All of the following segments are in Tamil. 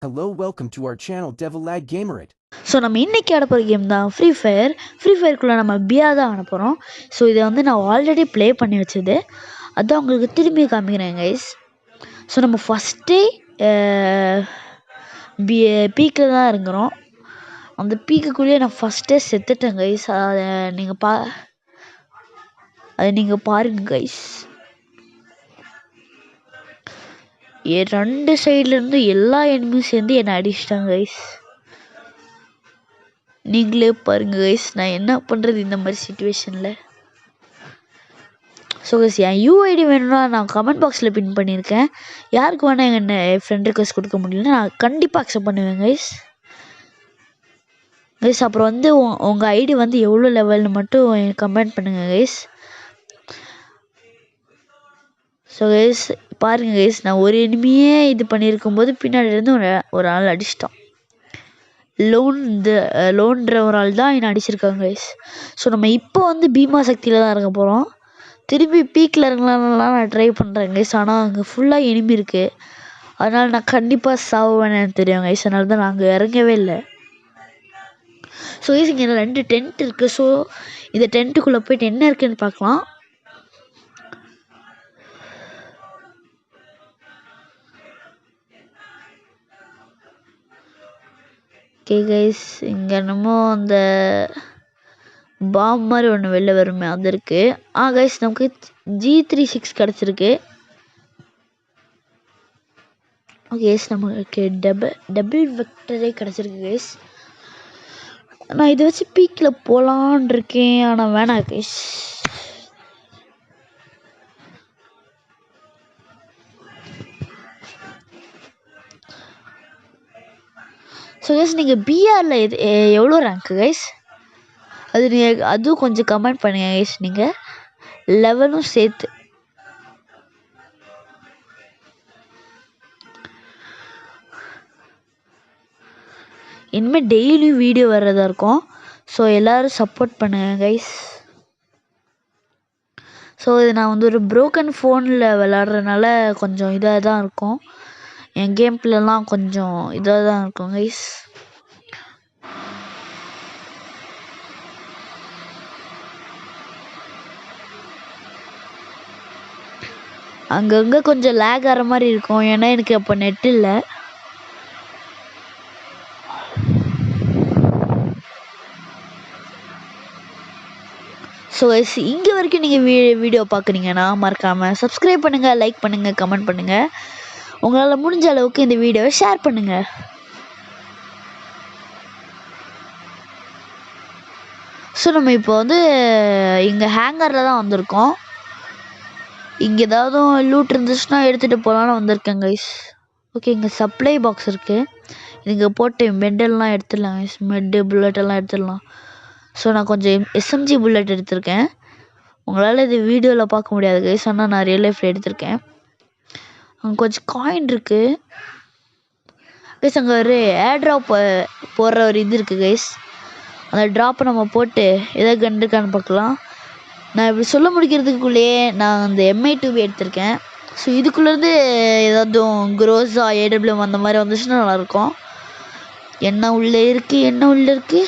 Hello, welcome to our channel Devil Lag Gamerate. So நம்ம இன்றைக்கி ஆட போகிற கேம் தான் ஃப்ரீ ஃபயருக்குள்ளே நம்ம பியா தான் ஆட போகிறோம். ஸோ இதை வந்து நான் ஆல்ரெடி ப்ளே பண்ணி வச்சது, அதான் உங்களுக்கு திரும்பி காமிக்கிறேன் கைஸ். ஸோ நம்ம ஃபஸ்ட்டே பீக்கில் தான் இருக்கிறோம். அந்த பீக்குக்குள்ளேயே நான் ஃபஸ்ட்டே செத்துட்டேன் கைஸ். அதை நீங்கள் பாருங்கள் கைஸ். ரெண்டு சைட்லேருந்து எல்லா எனிமியும் சேர்ந்து என்னை அடிச்சிட்டாங்க கைஸ். நீங்களே பாருங்க கைஸ், நான் என்ன பண்ணுறது இந்த மாதிரி சுச்சுவேஷனில். ஸோ கைஸ், என் யூஐடி வேணும்னா நான் கமெண்ட் பாக்ஸில் பின் பண்ணியிருக்கேன். யாருக்கு வேணால் எங்கள் ஃப்ரெண்ட் ரிக்வெஸ்ட் கொடுக்க முடியலன்னா நான் கண்டிப்பாக அக்செப்ட் பண்ணுவேன் கைஸ். கைஸ் அப்புறம் வந்து உங்கள் ஐடி வந்து எவ்வளோ லெவல்னு மட்டும் கமெண்ட் பண்ணுங்கள் கைஸ். ஸோ கைஸ் பாருங்கள் கைஸ், நான் ஒரு எனிமியே இது பண்ணியிருக்கும்போது பின்னாடியிலேருந்து ஒரு ஆள் அடிச்சிட்டான். லோன்ற ஒரு ஆள் தான் என்னை அடிச்சிருக்காங்க கைஸ். ஸோ நம்ம இப்போ வந்து பீமா சக்தியில் தான் இருக்க போகிறோம். திரும்பி பீக்கில் இறங்கலாம்லாம் நான் ட்ரை பண்ணுறேன் கைஸ். ஆனால் அங்கே ஃபுல்லாக எனிமி இருக்குது, அதனால் நான் கண்டிப்பாக சாவுவேன்னு எனக்கு தெரியும் கைஸ். அதனால தான் நான் அங்கே இறங்கவே இல்லை. ஸோ கைஸ் இங்கே 2 டென்ட் இருக்குது. ஸோ இந்த டென்ட்டுக்குள்ளே போய்ட்டு என்ன இருக்குதுன்னு பார்க்கலாம். ஓகே கைஸ், இங்கே என்னமோ அந்த பாம் மாதிரி ஒன்று வெளில வருமே, அது இருக்குது. கைஸ் நமக்கு G36 கிடச்சிருக்கு. ஓகே கைஸ், நமக்கு டபுள் வெக்டரே கிடச்சிருக்கு கைஸ். நான் இதை வச்சு பீக்கில் போகலான் இருக்கேன், ஆனால் வேணாம் கைஸ். ஸோ கைஸ் நீங்கள் பிஆரில் எவ்வளோ ரேங்க்கு கைஸ், அதுவும் கொஞ்சம் கமெண்ட் பண்ணுங்க கைஸ். நீங்கள் லெவலும் சேர்த்து. இனிமேல் டெய்லியும் வீடியோ வர்றதா இருக்கும். ஸோ எல்லோரும் சப்போர்ட் பண்ணுங்க கைஸ். ஸோ இது நான் வந்து ஒரு ப்ரோக்கன் ஃபோனில் விளாட்றதுனால கொஞ்சம் இதாக தான் இருக்கும். என் கேம் பிளேலாம் கொஞ்சம் இதாக தான் இருக்கும் கைஸ். அங்கங்கே கொஞ்சம் லேக் ஆகிற மாதிரி இருக்கும், ஏன்னா எனக்கு அப்போ நெட் இல்லை. ஸோ கைஸ் இங்கே வரைக்கும் நீங்கள் வீடியோ பார்க்குறீங்கன்னா மறக்காமல் சப்ஸ்கிரைப் பண்ணுங்கள், லைக் பண்ணுங்கள், கமெண்ட் பண்ணுங்கள். உங்களால் முடிஞ்ச அளவுக்கு இந்த வீடியோவை ஷேர் பண்ணுங்கள். ஸோ நம்ம இப்போ வந்து இங்கே ஹேங்கரில் தான் வந்திருக்கோம். இங்கே ஏதாவது லூட் இருந்துச்சுன்னா எடுத்துகிட்டு போகலான்னு வந்திருக்கேன் கைஸ். ஓகே, இங்கே சப்ளை பாக்ஸ் இருக்குது. இங்கே போட்டு மெட்டெல்லாம் எடுத்துடலாம் கைஸ். புல்லட்டெல்லாம் எடுத்துடலாம். ஸோ நான் கொஞ்சம் SMG புல்லட் எடுத்திருக்கேன். உங்களால் இது வீடியோவில் பார்க்க முடியாது கைஸ், ஆனால் நான் ரியல் லைஃப்பில் எடுத்திருக்கேன். அங்கே கொஞ்சம் காயின் இருக்குது கைஸ். அங்கே ஒரு ஏர் ட்ராப் போடுற ஒரு இது இருக்குது கைஸ். அந்த ட்ராப்பை நம்ம போட்டு எதாவது கன் இருக்கான்னு பார்க்கலாம். நான் இப்படி சொல்ல முடிக்கிறதுக்குள்ளேயே நான் அந்த MI2 எடுத்திருக்கேன். ஸோ இதுக்குள்ளேருந்து ஏதாவது குரோஸா AWM அந்த மாதிரி வந்துச்சுன்னா நல்லாயிருக்கும். என்ன உள்ளே இருக்குது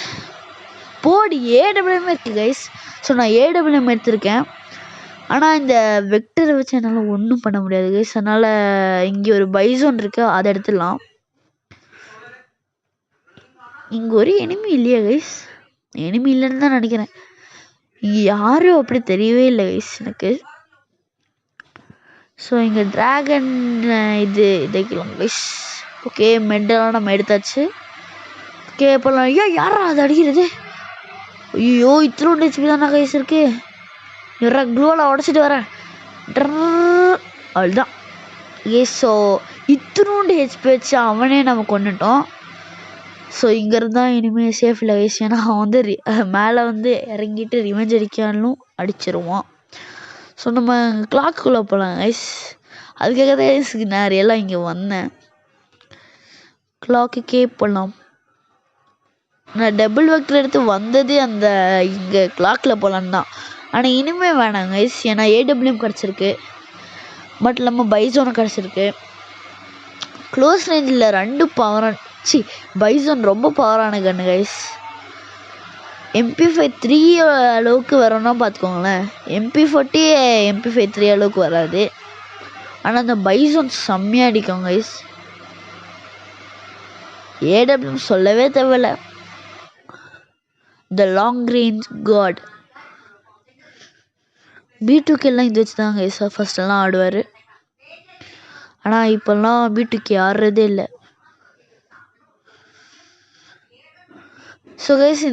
போடி AWM இருக்குது கைஸ். ஸோ நான் AWM எடுத்திருக்கேன். ஆனால் இந்த வெக்டரை வச்சு என்னால் ஒன்றும் பண்ண முடியாது கைஸ். அதனால் இங்கே ஒரு பைசோன் இருக்குது, அதை எடுத்துடலாம். இங்கே ஒரு எனிமி இல்லையா கைஸ்? எனிமி இல்லைன்னு தான் நினைக்கிறேன். இங்கே யாரும் அப்படி தெரியவே இல்லை கைஸ் எனக்கு. ஸோ இங்கே ட்ராகன் இதைக்கலாம் கைஸ். ஓகே, மெட்டெல்லாம் நம்ம எடுத்தாச்சு. ஓகே இப்போலாம் யாரா அது அடிக்கிறது? ஐயோ, இத்தனோண்டு HP தானே கைஸ் இருக்குது. யாரா க்ளோவில் உடச்சிட்டு வரேன். அவ்வளோதான் ஏஸ். ஸோ இத்தனோண்டு HP வச்சு அவனே நம்ம கொண்டுட்டோம். ஸோ இங்கேருந்து தான் இனிமேல் சேஃப் இல்லை கைஸ். ஏன்னா அவன் வந்து மேலே வந்து இறங்கிட்டு ரிவெஞ்ச் அடிக்காலும் அடிச்சிருவான். ஸோ நம்ம கிளாக்குள்ளே போகலாம் கைஸ். அதுக்காக தான் கைஸ் நிறையெல்லாம் இங்கே வந்தேன். கிளாக்குக்கே போகலாம். நான் டபுள் வெக்டர் எடுத்து வந்ததே அந்த இங்கே கிளாக்கில் போகலான்னு தான். ஆனால் இனிமேல் வேணாம் கைஸ், ஏன்னா AWM கிடச்சிருக்கு. பட் நம்ம பைசோனும் கிடச்சிருக்கு. க்ளோஸ் ரேஞ்சில் 2 பவரான பைசன் ரொம்ப பவரான கன்று கைஸ். MP5 3 அளவுக்கு வரும்னா பார்த்துக்கோங்களேன். MP40 MP5 3 அளவுக்கு வராது. ஆனால் அந்த பைசன் செம்மையாக அடிக்கும் கைஸ். AWM சொல்லவே தேவையில்ல. The long range God. B2K எல்லாம் இது வச்சு தான் கைஸ் ஃபஸ்ட்டெல்லாம் ஆடுவார். ஆனால் இப்போல்லாம் B2K ஆடுறதே இல்லை. ஸோ கைஸ்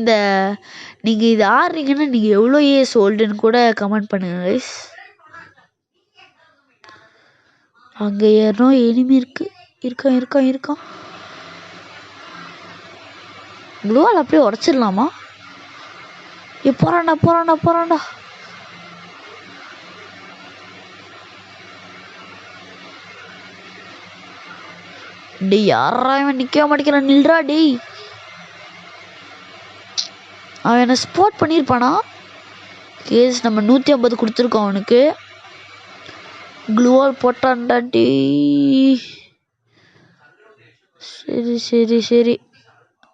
நீங்கள் இது ஆடுறீங்கன்னா நீங்கள் எவ்வளோ இயர்ஸ் ஓல்டுன்னு கூட கமெண்ட் பண்ணுங்க கைஸ். அங்கே யாரோ எனிமி இருக்கான். க்ளோவால் அப்படியே உடச்சிடலாமா? போறான்டா. டேய் யாரா இவன் நிற்க மாட்டேங்கிறான், நில்றா டேய். அவன் என்ன ஸ்பாட் பண்ணியிருப்பானா? கேஸ் நம்ம 150 கொடுத்துருக்கோம் அவனுக்கு. க்ளூவால் போட்டான்டா டேய். சரி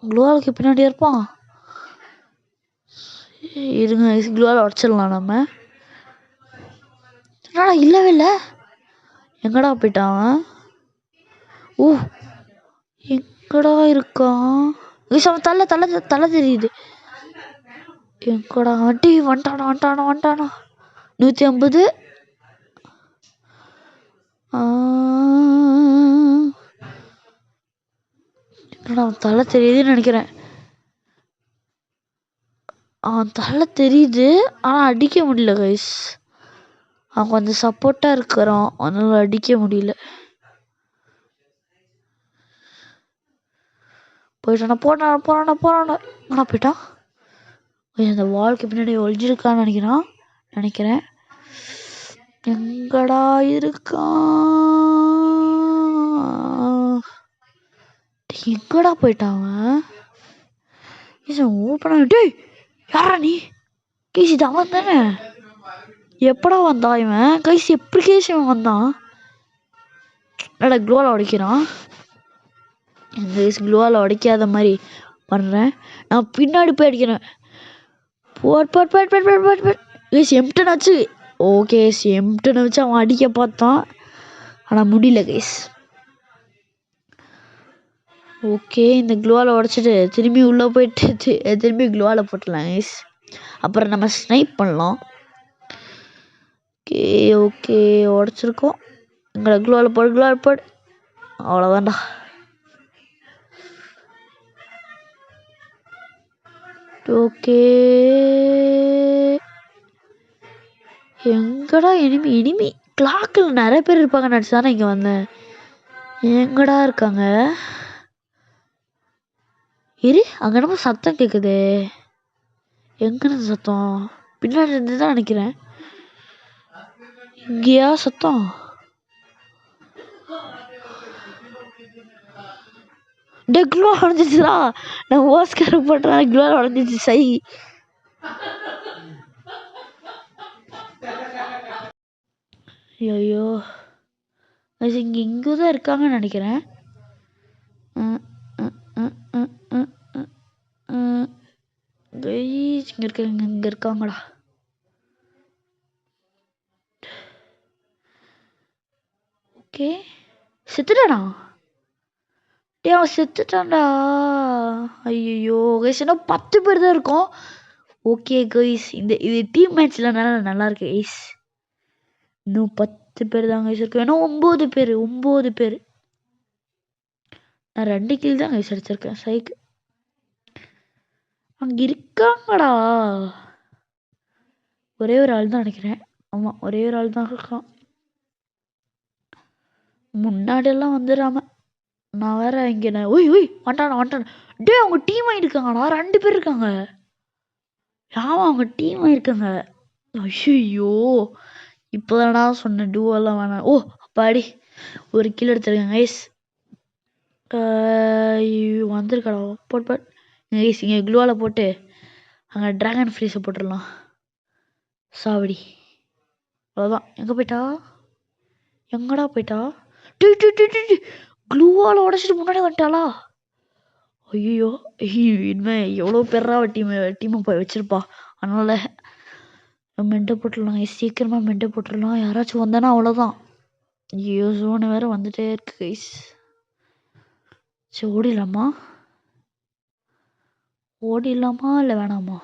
க்ளூவாலுக்கு பின்னாடி இருப்பான். இருங்க க்ளூவால் உடச்சிடலாம் நம்ம. என்னடா இல்லவே இல்லை, எங்கடா போயிட்டான்? ஓ எங்கடா இருக்கான்? அவன் தலை தெரியுது. எங்கடா வண்டி வந்துட்டானா? 150. என்னடா அவன் தலை தெரியுதுன்னு நினைக்கிறேன். அவன் தலை தெரியுது ஆனால் அடிக்க முடியல கைஸ். அவன் கொஞ்சம் சப்போர்ட்டாக இருக்கிறான், அதனால அடிக்க முடியல. போறானா? எங்கடா போயிட்டான்? அந்த வால்க்கு பின்னாடி ஒழிஞ்சிருக்கான்னு நினைக்கிறேன். எங்கடா இருக்கான்? எங்கடா போயிட்டான் அவன்? டேய் யாரா நீ? கேசி அவன் தானே. எப்படா வந்தான் இவன்? கைசி எப்படி கேசி அவன் வந்தான்? என்னடா க்ளோவால் உடைக்கிறான்? க்ளோவால் உடைக்காத மாதிரி பண்ணுறேன். நான் பின்னாடி போய் அடிக்கிறேன். M10 ஆச்சு. ஓகே M10 வச்சு அவன் அடிக்க பார்த்தான், ஆனால் முடியல கைஸ். ஓகே இந்த க்ளோவால் உடைச்சிட்டு திரும்பி உள்ளே போயிட்டு திரும்பி க்ளோவால் போட்டுடலாம் கைஸ். அப்புறம் நம்ம ஸ்னைப் பண்ணலாம். ஓகே உடச்சிருக்கோம். எங்களை க்ளோவால் போடு. அவ்வளோதான்டா. ஓகே எங்கடா எனிமி கிளாக்கில் நிறைய பேர் இருப்பாங்க நினச்சானே இங்கே வந்தேன். எங்கடா இருக்காங்க? அங்கே நம்ம சத்தம் கேட்குது. எங்கேருந்து சத்தம்? பின்னாடி இருந்து தான் நினைக்கிறேன். இங்கேயா சத்தம்? க்ளோ உடஞ்சிச்சுடா. நான் ஓஸ்கார போட்டேன், க்ளோ உடஞ்சிச்சு. சை ஐயோ இங்கே தான் இருக்காங்கன்னு நினைக்கிறேன். இங்கே இருக்காங்களா? ஓகே செத்துட்டானா? அவன் செத்துட்டான்டா. ஐயோ கைஸ் இன்னும் 10 பேர் தான் இருக்கோம். ஓகே கைஸ் இது டீம் மேட்ச்ல நல்லா இருக்கு கைஸ். இன்னும் 10 பேர் தான் கைஸ் இருக்கு. இன்னும் 9 பேர். நான் 2 கில் தான் கைஸ் அடிச்சிருக்கேன். சைக்கு அங்கே இருக்காங்கடா. ஒரே ஒரு ஆள் தான் நினைக்கிறேன். ஆமாம் ஒரே ஒரு ஆள் தான் இருக்கான். முன்னாடியெல்லாம் வந்துடாம நான் வேற இங்கே வந்துட்டானா? டே அவங்க டீம் ஆகிருக்காங்கடா. 2 பேர் இருக்காங்க. அவங்க டீம் ஆகிருக்காங்க. ஐயோ இப்போதானா சொன்னேன் டூவெல்லாம் வேணாம். ஓ அப்பாடி ஒரு கில் எடுத்துருக்கேன் கைஸ். வந்திருக்கடா boat guys. இங்கே க்ளூவால் போட்டு அங்கே ட்ராகன் ஃப்ரீஸை போட்டுடலாம். சாவடி அவ்வளோதான். எங்கடா போயிட்டா? க்ளூவால் உடச்சிட்டு முன்னாடி வந்துட்டாளா? ஐயோ! இனிமே எவ்வளோ பேரா டீமை போய் வச்சிருப்பா. அதனால மெண்டை போட்டுடலாம். சீக்கிரமா மெண்டை போட்டுடலாம். யாராச்சும் வந்தானா அவ்வளோதான். ஐயோ ஜோனு வேற வந்துட்டே இருக்கு கைஸ். சரி ஓடிடலாமா இல்லை வேணாமா?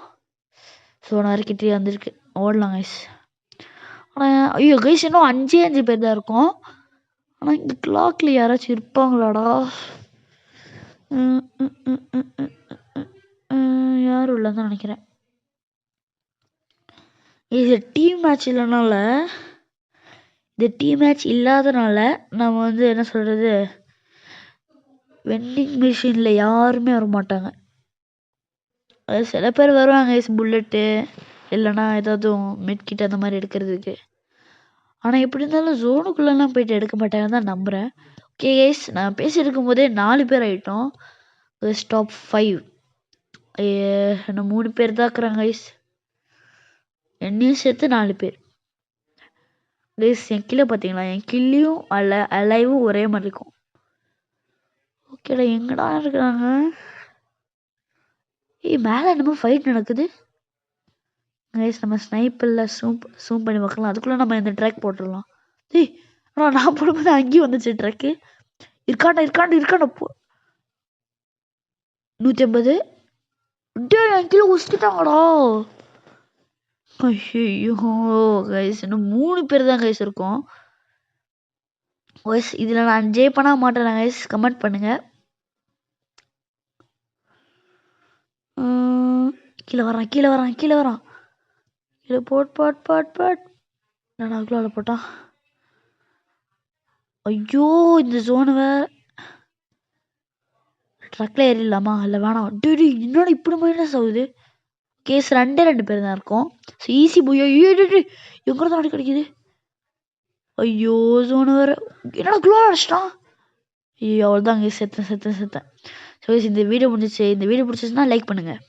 ஜோன் வரைக்கிட்டே வந்துருக்கு. ஓடலாம் கைஸ். ஆனால் ஐயோ கைஸ் இன்னும் 5 பேர் தான் இருக்கும். ஆனால் இந்த கிளாக்ல யாராச்சும் இருப்பாங்களாடா? யாரும் இல்லைன்னு நினைக்கிறேன். இது டீம் மேட்ச் இல்லைனால நம்ம வந்து என்ன சொல்கிறது, வெண்டிங் மிஷினில் யாருமே வர மாட்டாங்க. அது சில பேர் வருவாங்க புல்லட்டு இல்லைனா ஏதாவது மெட்கிட் அந்த மாதிரி எடுக்கிறதுக்கு. ஆனால் எப்படி இருந்தாலும் ஜோனுக்குள்ளெல்லாம் போயிட்டு எடுக்க மாட்டாங்கன்னு தான் நம்புகிறேன். ஓகே கைஸ், நான் பேசியிருக்கும் போதே 4 பேர் ஆகிட்டோம். டாப் 5 இன்னும் 3 பேர் தான் இருக்கிறாங்க கைஸ். என்னையும் சேர்த்து 4 பேர் கைஸ். என் கீழே பார்த்தீங்களா, என் கில்லியும் அலைவும் ஒரே மாதிரி இருக்கும். ஓகேடா, எங்கடா இருக்கிறாங்க? மேலே என்னமோ ஃபைட் நடக்குது கைஸ். நம்ம ஸ்னைப்பரில் சூம் பண்ணி பார்க்கலாம். அதுக்குள்ளே நம்ம இந்த ட்ராக் போட்டுடலாம். நான் போடும்போது அங்கேயும் வந்துச்சு ட்ராக்கு. இருக்காண்டா போ. 150 என் கீழே உசுக்கிட்டாங்கடா. ஐயோ கைஸ், இன்னும் 3 பேர் தான் கைஸ் இருக்கும். கைஸ் இதில் நான் ஜெய் பண்ண மாட்டேன் கைஸ். கமெண்ட் பண்ணுங்க. கீழே வரான் கீழே போட். நான் அவ்வளோ போட்டான். ஐயோ இந்த ஜோனு வேற. ட்ரக்கில் ஏறிடலாமா இல்லை வேணாம்? என்னோட இப்படி மைனஸ் ஆகுது. கேஸ் 2 பேர் தான் இருக்கும். ஸோ ஈஸி போய் எங்கே தான் கிடைக்குது? ஐயோ ஜோனு வேற. என்னடா க்ளோ அடிச்சிட்டான். ஐயோ அவ்வளோதான். செத்தேன். ஸோ இந்த வீடியோ முடிஞ்சிச்சு. இந்த வீடியோ பிடிச்சிச்சுன்னா லைக் பண்ணுங்கள்.